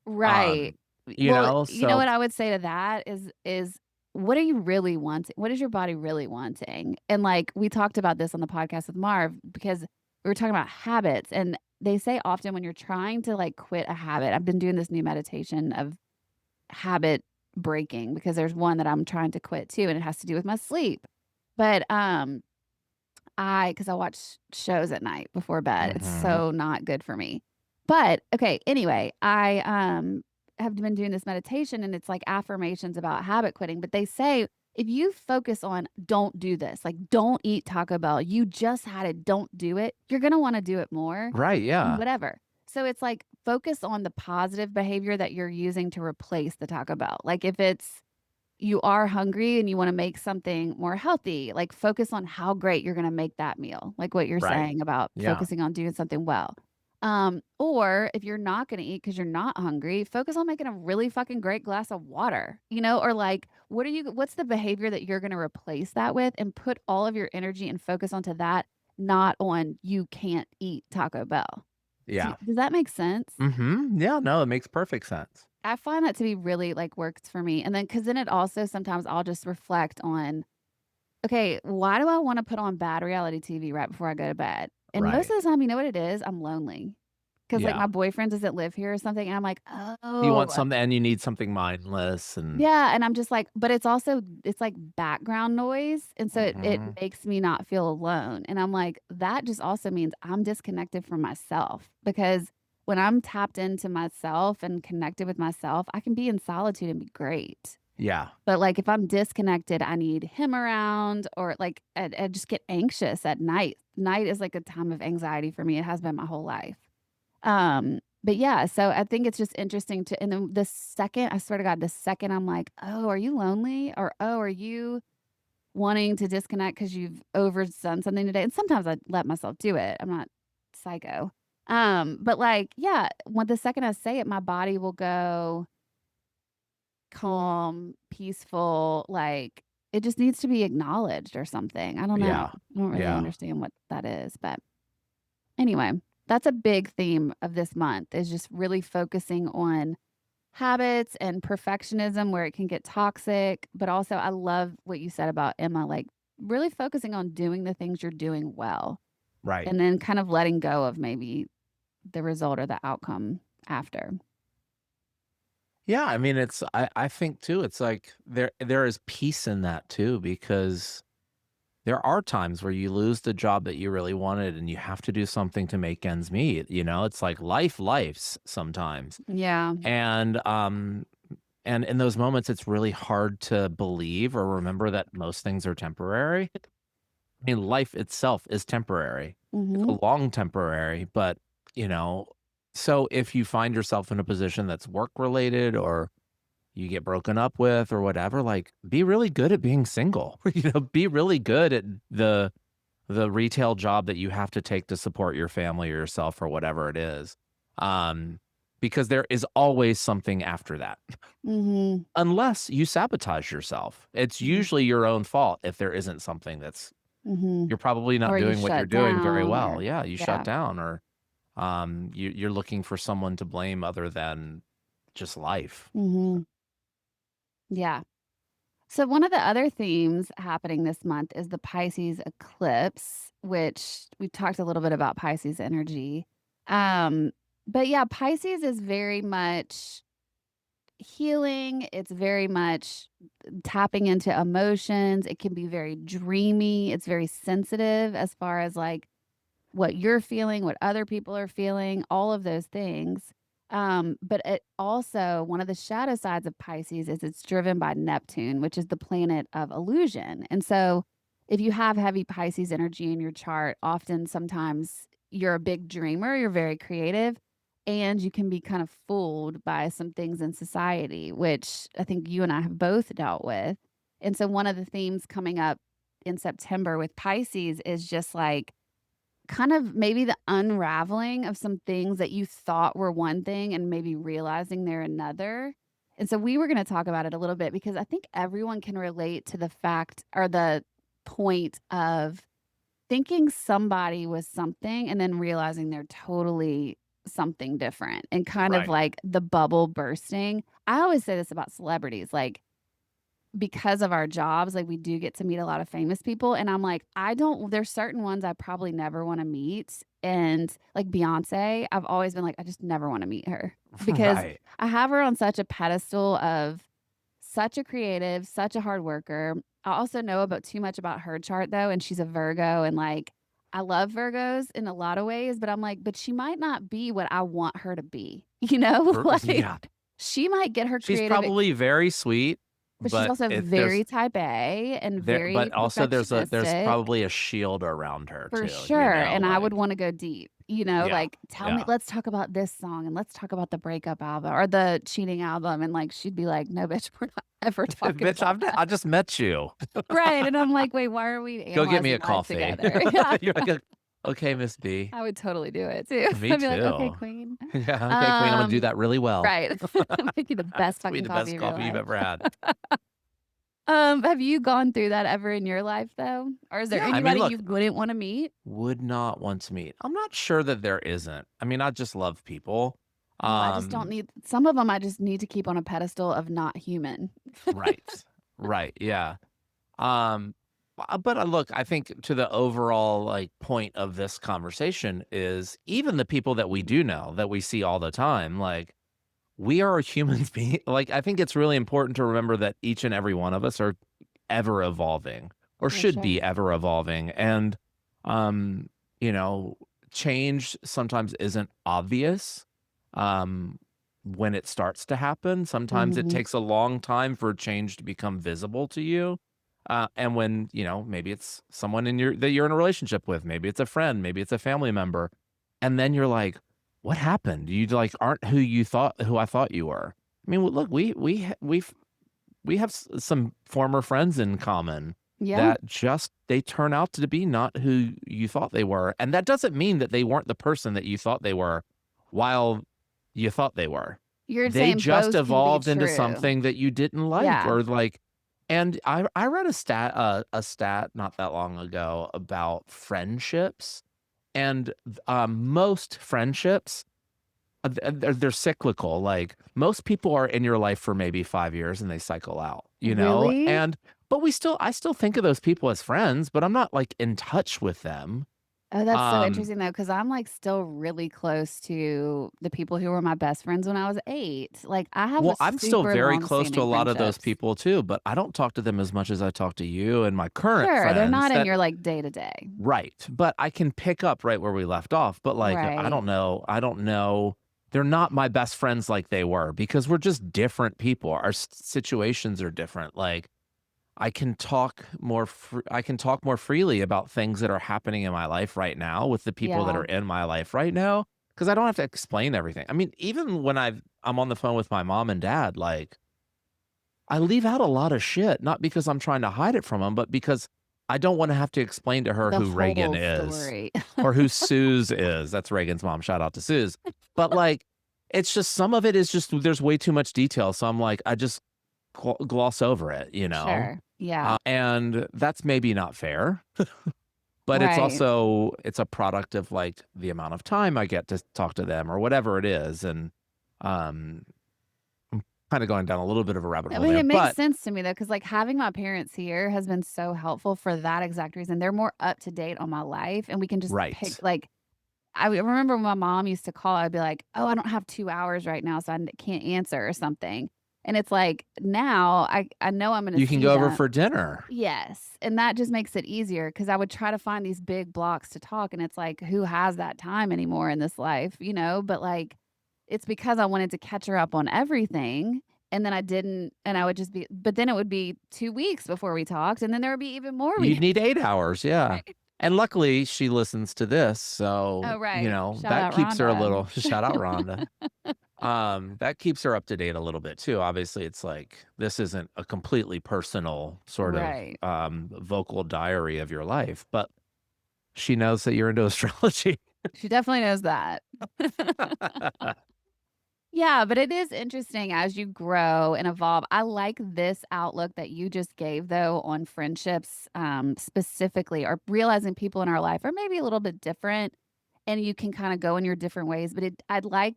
Right. Well, you know So what I would say to that is what are you really wanting? What is your body really wanting? And, like, we talked about this on the podcast with Marv because we were talking about habits, and they say often when you're trying to, like, quit a habit. I've been doing this new meditation of habit breaking because there's one that I'm trying to quit too, and it has to do with my sleep. But, because I watch shows at night before bed. It's Mhm. so not good for me. But, okay, anyway, I, have been doing this meditation, and it's like affirmations about habit quitting, but they say, if you focus on don't do this, like, don't eat Taco Bell, you just had it, don't do it, you're gonna wanna do it more Right, and yeah. whatever. So it's like, focus on the positive behavior that you're using to replace the Taco Bell. Like, if it's you are hungry and you wanna make something more healthy, like, focus on how great you're gonna make that meal, like what you're Right. saying about Yeah. focusing on doing something well. Or if you're not gonna eat because 'cause you're not hungry, focus on making a really fucking great glass of water, or, like, what's the behavior that you're gonna replace that with, and put all of your energy and focus onto that, not on you can't eat Taco Bell. Yeah. Does that make sense? Mhm. Yeah, no, it makes perfect sense. I find that to be really, like, works for me, and then because then it also sometimes I'll just reflect on, "Okay, why do I wanna put on bad reality TV right before I go to bed?" And most Right. of the time, you know what it is? I'm lonely because like, Yeah. my boyfriend doesn't live here or something, and I'm like, You want "Oh." something and you need something mindless and Yeah, and I'm just like but it's like background noise, and so it Mhm. makes me not feel alone, and I'm like, that just also means I'm disconnected from myself, because when I'm tapped into myself and connected with myself, I can be in solitude and be great. Yeah. But, like, if I'm disconnected, I need him around, or, like, I just get anxious at night. Night is, like, a time of anxiety for me, it has been my whole life. But yeah, so I think it's just interesting to and then the second I swear to God, the second I'm like, "Oh, are you lonely?" or, "Oh, are you wanting to disconnect because 'cause you've overdone something today?" And sometimes I let myself do it, I'm not psycho. But, like, yeah, when the second I say it, my body will go calm, peaceful, like, it just needs to be acknowledged or something. I don't know. Yeah. I don't really Yeah. understand what that is, but anyway, that's a big theme of this month is just really focusing on habits and perfectionism where it can get toxic. But also, I love what you said about Emma, like really focusing on doing the things you're doing well Right. and then kind of letting go of maybe the result or the outcome after. Yeah, I mean, I think too, it's like there is peace in that too, because there are times where you lose the job that you really wanted and you have to do something to make ends meet, you know? It's like life's sometimes. Yeah. And in those moments, it's really hard to believe or remember that most things are temporary. I mean, life itself is temporary. It's Mhm. a long temporary, but, you know, so if you find yourself in a position that's work related or you get broken up with or whatever, like, be really good at being single. You know, be really good at the retail job that you have to take to support your family or yourself or whatever it is. Um, because there is always something after that. Mhm. Unless you sabotage yourself. It's Mhm. usually your own fault if there isn't something that's Mhm. you're probably not Or you doing what you're shut doing very down well. or Yeah, you shut yeah. down or you're looking for someone to blame other than just life. Mhm. Yeah. So one of the other themes happening this month is the Pisces eclipse, which we talked a little bit about Pisces energy. Um, but yeah, Pisces is very much healing. It's very much tapping into emotions. It can be very dreamy. It's very sensitive as far as like what you're feeling, what other people are feeling, all of those things. But it also, one of the shadow sides of Pisces is it's driven by Neptune, which is the planet of illusion. And so, if you have heavy Pisces energy in your chart, often sometimes you're a big dreamer, you're very creative, and you can be kind of fooled by some things in society, which I think you and I have both dealt with. And so, one of the themes coming up in September with Pisces is just like, kind of maybe the unraveling of some things that you thought were one thing and maybe realizing they're another. And so we were gonna talk about it a little bit because I think everyone can relate to the fact or the point of thinking somebody was something and then realizing they're totally something different and kind of Right. like the bubble bursting. I always say this about celebrities, like because of our jobs, like, we do get to meet a lot of famous people, and I'm like, I don't there's certain ones I probably never wanna meet, and, like, Beyoncé, I've always been like, I just never wanna meet her because Right. I have her on such a pedestal of such a creative, such a hard worker. I also know about too much about her chart, though, and she's a Virgo, and, like, I love Virgos in a lot of ways, but I'm like, but she might not be what I want her to be, you know? Like, Yeah. she might get her She's creative probably very sweet, but she's but also it there's very type A and there very but also there's perfectionistic probably a shield around her for too, you sure, know, and I would like wanna go deep, you know, yeah. like, "Tell me Yeah. let's talk about this song, and let's talk about the breakup album or the cheating album," and, like, she'd be like, "No, bitch, we're not ever talking Bitch, about that." I just met you. Right, and I'm like, "Wait, why are we Go get me analyzing a life coffee. together?" Yeah, You're like, "Okay, Miss B." I would totally do it too. Me I'd be like, "Okay, too. queen." Yeah, "Okay, queen, I'm gonna do Um, that really well. right. Make you the best It's gonna be fucking the coffee best of your coffee you've life. ever had." Have you gone through that ever in your life, though? Or is there Yeah, I mean, anybody look, you wouldn't wanna meet? would not want to meet. I'm not sure that there isn't. I mean, I just love people. Well, I just don't Um, need some of them I just need to keep on a pedestal of not human. right. Right, yeah. But, look, I think to the overall, like, point of this conversation is even the people that we do know, that we see all the time, like, we are humans being like, I think it's really important to remember that each and every one of us are ever evolving or For should sure. be ever evolving, and, um, you know, change sometimes isn't obvious, um, when it starts to happen. Sometimes it Mhm. takes a long time for change to become visible to you, and when, you know, maybe it's someone in your that you're in a relationship with, maybe it's a friend, maybe it's a family member, and then you're like, "What happened? You, like, aren't who I thought you were." I mean, look, we have some former friends in common Yeah. that just they turn out to be not who you thought they were, and that doesn't mean that they weren't the person that you thought they were while you thought they were. You're They saying just both can be evolved into true. something that you didn't like Yeah. or like and I read a stat not that long ago about friendships, and most friendships they're cyclical. Like most people are in your life for maybe 5 years and they cycle out, you know? Really? But I still think of those people as friends, but I'm not like in touch with them. Oh, that's so Um, interesting though, because 'cause I'm, like, still really close to the people who were my best friends when I was 8. Like, I have a well, I'm still super very close to a long-standing lot of those friendships. people too, but I don't talk to them as much as I talk to you and my current Sure, they're friends not in that your, like, day to day. right, but I can pick up right where we left off, but, like, Right. I don't know they're not my best friends like they were because we're just different people, our situations are different, like, I can talk more freely about things that are happening in my life right now with the people that Yeah. are in my life right now because I don't have to explain everything. I mean, even when I'm on the phone with my mom and dad, like, I leave out a lot of shit, not because I'm trying to hide it from them, but because I don't wanna have to explain to her The who Reagan whole is story. or who Suze is. That's Reagan's mom, shout out to Suze. But, like, it's just some of it is just there's way too much detail, so I'm like, I just gloss over it, you know? Sure. Yeah. And that's maybe not fair, but Right. it's a product of, like, the amount of time I get to talk to them or whatever it is, and, um, I'm kinda going down a little bit of a rabbit I hole mean, there, it makes but sense to me though, because like having my parents here has been so helpful for that exact reason. They're more up to date on my life, and we can just pick right. like remember when my mom used to call, I'd be like, "Oh, I don't have 2 hours right now, so can't answer," or something. And it's like now I know I'm gonna You can see go over them. for dinner. Yes, and that just makes it easier because I would try to find these big blocks to talk, and it's like, who has that time anymore in this life, you know? But, like, it's because I wanted to catch her up on everything, and then I didn't, and I would just be but then it would be 2 weeks before we talked, and then there would be even more we You'd need 8 hours, yeah. Right. And luckily, she listens to this, Oh, so, you right. know, Shout that out keeps her a Rhonda. little shout out Rhonda. That keeps her up to date a little bit too. Obviously, it's like, this isn't a completely personal sort of, Right. vocal diary of your life, but she knows that you're into astrology. She definitely knows that. Yeah, but it is interesting as you grow and evolve. I like this outlook that you just gave, though, on friendships, specifically, or realizing people in our life are maybe a little bit different, and you can kind of go in your different ways. But I'd like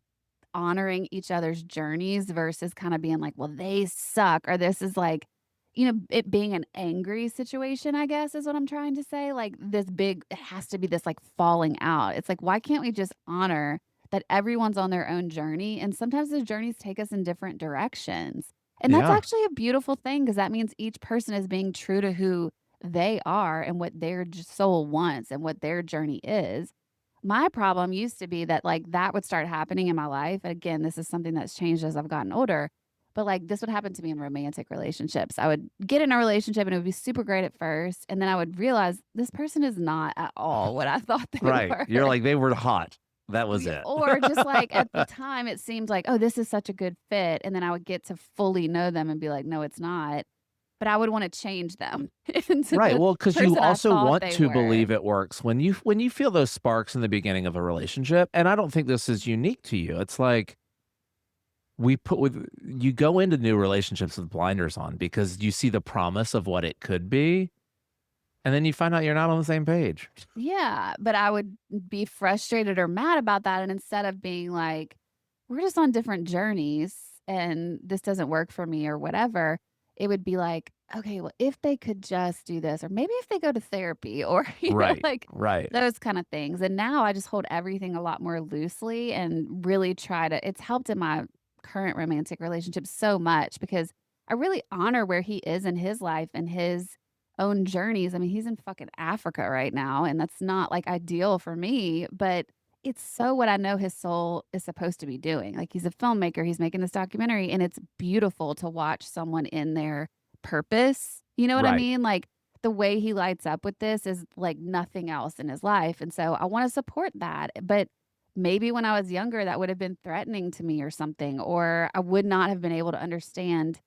honoring each other's journeys versus kind of being like, well, they suck, or this is like, it being an angry situation, I guess, is what I'm trying to say. Like this big, it has to be this like falling out. It's like, why can't we just honor that everyone's on their own journey? And sometimes those journeys take us in different directions. And that's Yeah, actually a beautiful thing because that means each person is being true to who they are and what their soul wants and what their journey is. My problem used to be that, like, that would start happening in my life. Again, this is something that's changed as I've gotten older, but, like, this would happen to me in romantic relationships. I would get in a relationship and it would be super great at first, and then I would realize this person is not at all what I thought they right. were. You're like, "They were hot." That was Yeah, it. or just, like, at the time, it seemed like, "Oh, this is such a good fit," and then I would get to fully know them and be like, "No, it's not." But I would wanna change them into Right, the well, because you person I also thought want they to were. believe it works when you feel those sparks in the beginning of a relationship, and I don't think this is unique to you. It's like we put with you go into new relationships with blinders on because you see the promise of what it could be, and then you find out you're not on the same page. Yeah, but I would be frustrated or mad about that, and instead of being like, "We're just on different journeys, and this doesn't work for me," or whatever, it would be like, "Okay, well, if they could just do this, or maybe if they go to therapy," or, Right, like, right. those kinda things, and now I just hold everything a lot more loosely and really try to it's helped in my current romantic relationship so much because I really honor where he is in his life and his own journeys. I mean, he's in fucking Africa right now, and that's not, like, ideal for me, but it's so what I know his soul is supposed to be doing. Like, he's a filmmaker, he's making this documentary, and it's beautiful to watch someone in their purpose, you know what I Right. mean? Like, the way he lights up with this is like nothing else in his life, and so I wanna support that, but maybe when I was younger, that would have been threatening to me or something, or I would not have been able to understand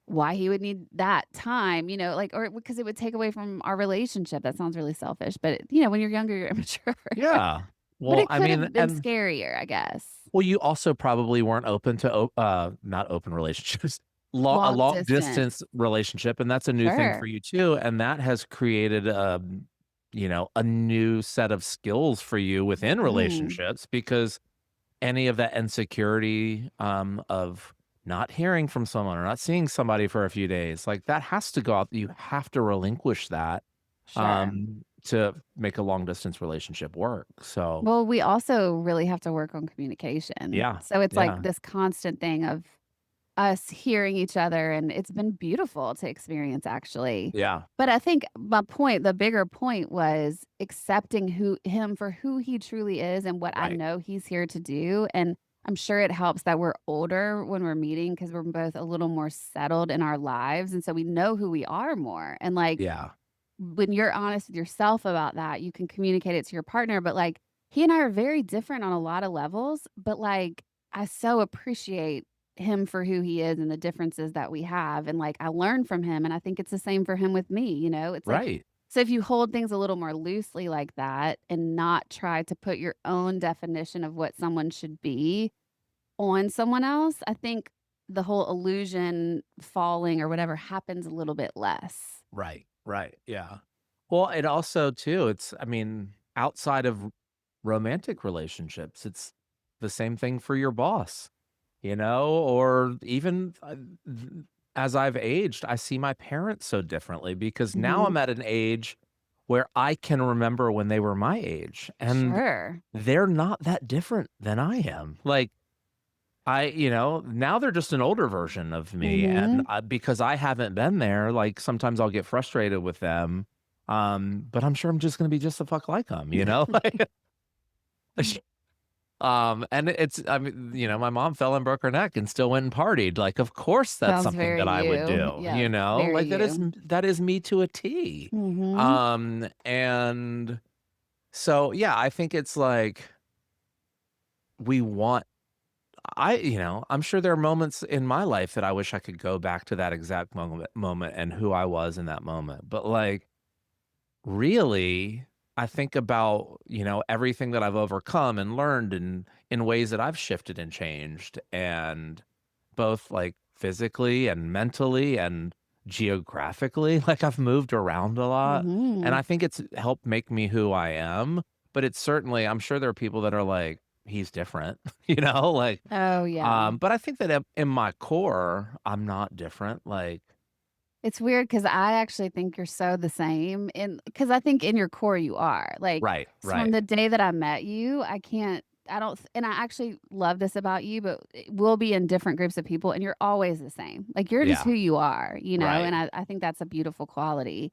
why he would need that time, like or because it would take away from our relationship. That sounds really selfish, but, when you're younger, you're immature. Yeah. But Well, it I could mean, have been and scarier, I guess. well, you also probably weren't open to not open relationships, a Long long distance distance. relationship, and that's a new thing for Sure. you too, and that has created, you know, a new set of skills for you within Mm. relationships because any of that insecurity, of not hearing from someone or not seeing somebody for a few days, like, that has to go out. You have to relinquish that, Sure. to make a long distance relationship work, so Well, we also really have to work on communication. yeah, So it's like yeah, this constant thing of us hearing each other, and it's been beautiful to experience actually. yeah, But I think my point, the bigger point was accepting who him for who he truly is and what I right, know he's here to do. And I'm sure it helps that we're older when we're meeting because we're both a little more settled in our lives. And so we know who we are more. And like yeah, when you're honest with yourself about that, you can communicate it to your partner. But like he and I are very different on a lot of levels. But like I so appreciate him for who he is and the differences that we have. And like I learn from him. And I think it's the same for him with me. It's like, right, so if you hold things a little more loosely like that and not try to put your own definition of what someone should be on someone else, I think the whole illusion falling or whatever happens a little bit less. right, right, yeah. Well, it also too, it's I mean, outside of romantic relationships, it's the same thing for your boss. Or even, as I've aged, I see my parents so differently because now Mhm. I'm at an age where I can remember when they were my age, and Sure. they're not that different than I am. Like, now they're just an older version of me, and Mhm. because I haven't been there, like, sometimes I'll get frustrated with them, but I'm sure I'm just gonna be just the fuck like them, you know? Like, and I mean, my mom fell and broke her neck and still went and partied. Like, of course, that's Sounds something very that I would you. do, Yes, very Like, you. that is me to a T. Mhm. And so, yeah, I think it's like we want I'm sure there are moments in my life that I wish I could go back to that exact moment and who I was in that moment. But, like, really, I think about, everything that I've overcome and learned in ways that I've shifted and changed, and both, like, physically and mentally and geographically, like, I've moved around a lot, and Mhm. I think it's helped make me who I am, but it's certainly I'm sure there are people that are like, "He's different," like, Oh, yeah. but I think that in my core, I'm not different, like It's weird because I actually think you're so the same because I think in your core you are. Like, right, so from right. the day that I met you, I don't and I actually love this about you, but we'll be in different groups of people and you're always the same. Like, you're just Yeah, who you are, right. and I think that's a beautiful quality.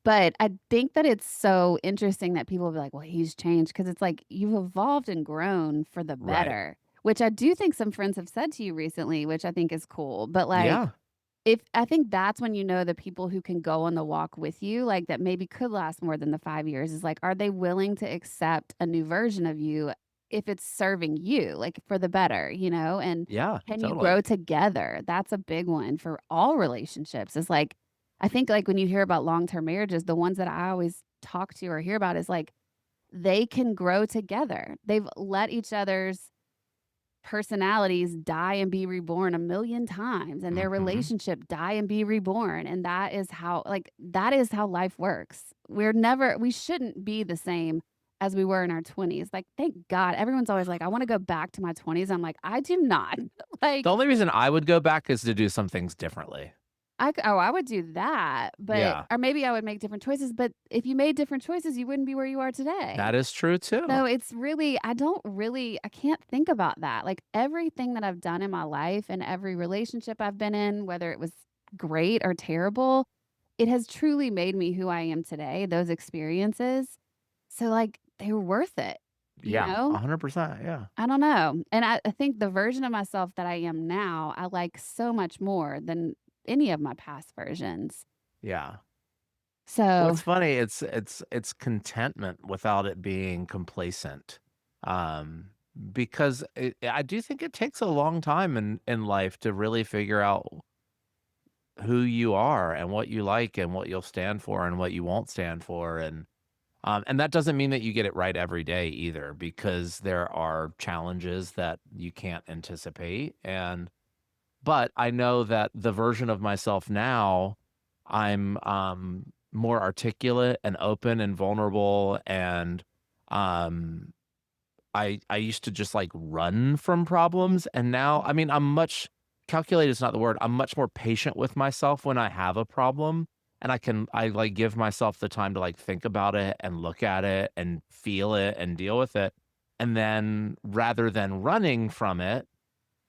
But I think that it's so interesting that people will be like, "Well, he's changed," because it's like you've evolved and grown for the Right. better, which I do think some friends have said to you recently, which I think is cool. But, like, Yeah. if I think that's when you know the people who can go on the walk with you, like, that maybe could last more than the 5 years is, like, are they willing to accept a new version of you if it's serving you, like, for the better, and Yeah, can you totally. grow together? That's a big one for all relationships. Is like I think, like, when you hear about long-term marriages, the ones that I always talk to or hear about is, like, they can grow together. They've let each other's personalities die and be reborn a million times and their Mhm. relationship die and be reborn, and that is how life works. We shouldn't be the same as we were in our 20s. Like, thank God. Everyone's always like, "I wanna go back to my 20s." I'm like, "I do not." The Like, only reason I would go back is to do some things differently. I would do that, but Yeah, or maybe I would make different choices, but if you made different choices, you wouldn't be where you are that today. is true too. So it's really I can't think about that. Like, everything that I've done in my life and every relationship I've been in, whether it was great or terrible, it has truly made me who I am today, those experiences. So, like, they were worth it, you Yeah, know? 100%, yeah. I don't know. And I think the version of myself that I am now, I like so much more than any of my past versions. Yeah. Well, So it's funny, it's contentment without it being complacent. Um, because I do think it takes a long time in life to really figure out who you are and what you like and what you'll stand for and what you won't stand for, and that doesn't mean that you get it right every day either, because there are challenges that you can't anticipate. But I know that the version of myself now, I'm more articulate and open and vulnerable, and um, I used to just, like, run from problems, and now I mean, I'm much calculated is not the word, I'm much more patient with myself when I have a problem, and like, give myself the time to, like, think about it and look at it and feel it and deal with it, and then rather than running from it,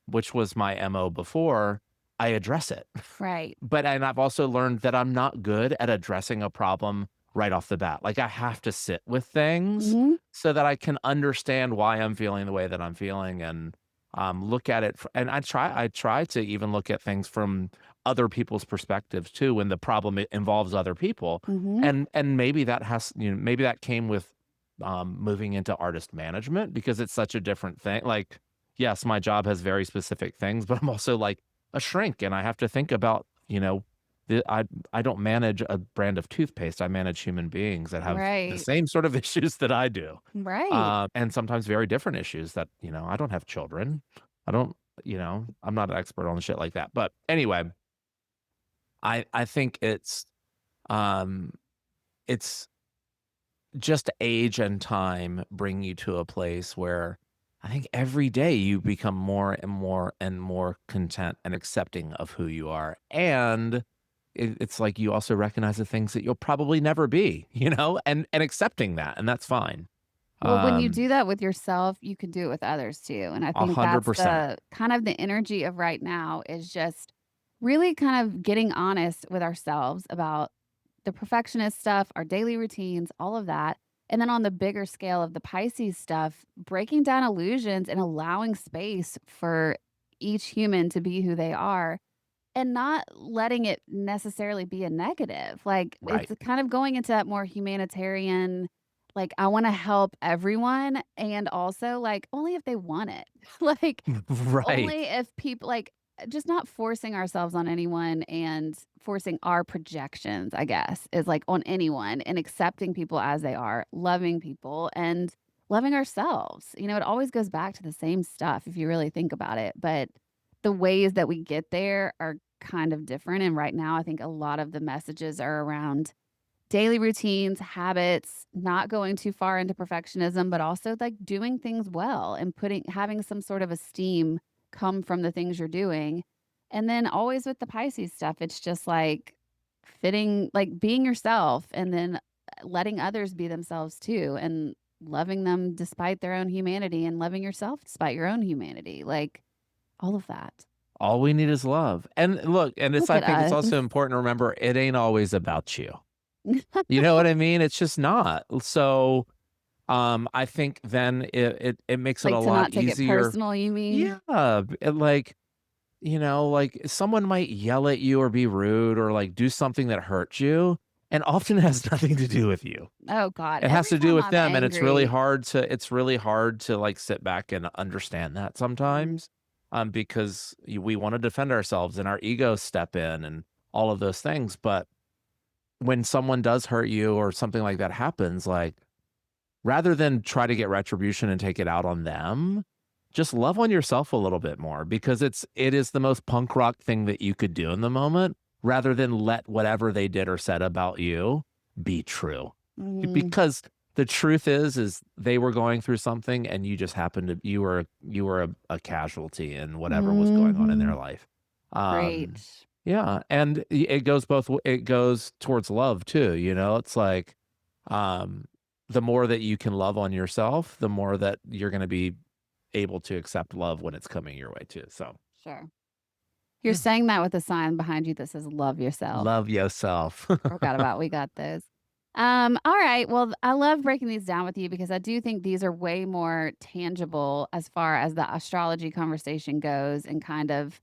which was my MO before, I address it. Right. And I've also learned that I'm not good at addressing a problem right off the bat. Like, I have to sit with things Mhm. so that I can understand why I'm feeling the way that I'm feeling and, look at it and I try to even look at things from other people's perspectives too when the problem involves other people. Mhm. And maybe that has maybe that came with, moving into artist management because it's such a different thing. Like, yes, my job has very specific things, but I'm also, like, a shrink, and I have to think about, the I don't manage a brand of toothpaste, I manage human beings that have the Right. same sort of issues that I do, Right. and sometimes very different issues that, I don't have children. I don't I'm not an expert on shit like that, but anyway, I think um, it's just age and time bring you to a place where I think every day you become more and more and more content and accepting of who you are. And it's like you also recognize the things that you'll probably never be, and accepting that. And that's fine. Well, when you Um, do that with yourself, you can do it with others too, and I a think hundred that's percent. the kind of the energy of right now is just really kind of getting honest with ourselves about the perfectionist stuff, our daily routines, all of that. And then on the bigger scale of the Pisces stuff, breaking down illusions and allowing space for each human to be who they are and not letting it necessarily be a negative. Like Right. it's kind of going into that more humanitarian, like I want to help everyone and also like only if they want it. Like Right. only if people like just not forcing ourselves on anyone and forcing our projections, I guess, is like on anyone and accepting people as they are, loving people and loving ourselves. It always goes back to the same stuff if you really think about it. But the ways that we get there are kind of different. And right now, I think a lot of the messages are around daily routines, habits, not going too far into perfectionism, but also like doing things well and having some sort of esteem come from the things you're doing. And then always with the Pisces stuff, it's just like fitting, like being yourself and then letting others be themselves too and loving them despite their own humanity and loving yourself despite your own humanity. Like all of that. All we need is love. And look, and Look I at think it's us. also important to remember it ain't always about you. You know what I mean? It's just not. So, I think then it makes it a Like, to lot not take it easier. personal, you mean? Yeah, like, like someone might yell at you or be rude or like do something that hurts you, and often has nothing to do with you. Oh god, It has every to do time with I'm them, and angry it's really hard to like sit back and understand that mhm, sometimes, because we want to defend ourselves and our egos step in and all of those things. But when someone does hurt you or something like that happens, like rather than try to get retribution and take it out on them, just love on yourself a little bit more because it is the most punk rock thing that you could do in the moment rather than let whatever they did or said about you be true. mhm, Because the truth is they were going through something and you just happened to you were a casualty in whatever was going on in their mhm, life. great. Yeah, and it goes towards love too, It's like um the more that you can love on yourself, the more that you're gonna be able to accept love when it's coming your way too, so, Sure. You're yeah. saying that with a sign behind you that says, "Love yourself." Love yourself. Forgot about we got those. All right, well, I love breaking these down with you because I do think these are way more tangible as far as the astrology conversation goes and kind of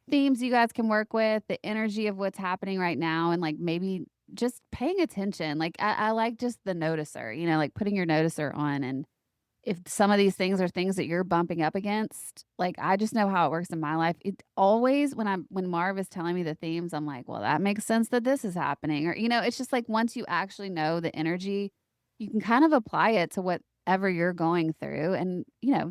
themes you guys can work with, the energy of what's happening right now, and, like, maybe just paying attention. Like, I like just the noticer, like, putting your noticer on and if some of these things are things that you're bumping up against, like, I just know how it works in my life. It always when Marv is telling me the themes, I'm like, "Well, that makes sense that this is happening," or, it's just like once you actually know the energy, you can kind of apply it to whatever you're going through and,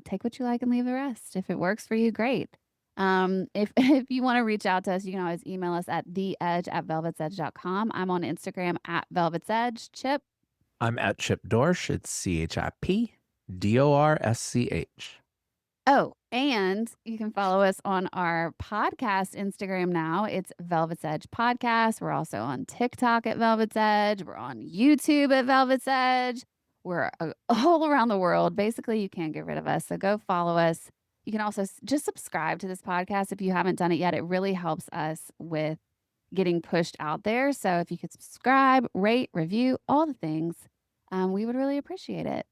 take what you like and leave the rest. If it works for you, great. If if you wanna reach out to us, you can always email us at theedge@velvetsedge.com. I'm on Instagram at velvetsedge. Chip? I'm at Chip Dorsch, it's CHIP. Dorsch. Oh, and you can follow us on our podcast Instagram now. It's Velvet's Edge Podcast. We're also on TikTok at Velvet's Edge. We're on YouTube at Velvet's Edge. We're all around the world. Basically, you can't get rid of us. So go follow us. You can also just subscribe to this podcast if you haven't done it yet. It really helps us with getting pushed out there. So if you could subscribe, rate, review, all the things, we would really appreciate it.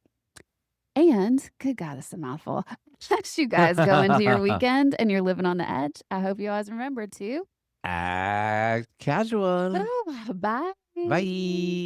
And good God, it's a mouthful. As you guys go into your weekend and you're living on the edge, I hope you always remember to Act casual. oh, bye. Bye.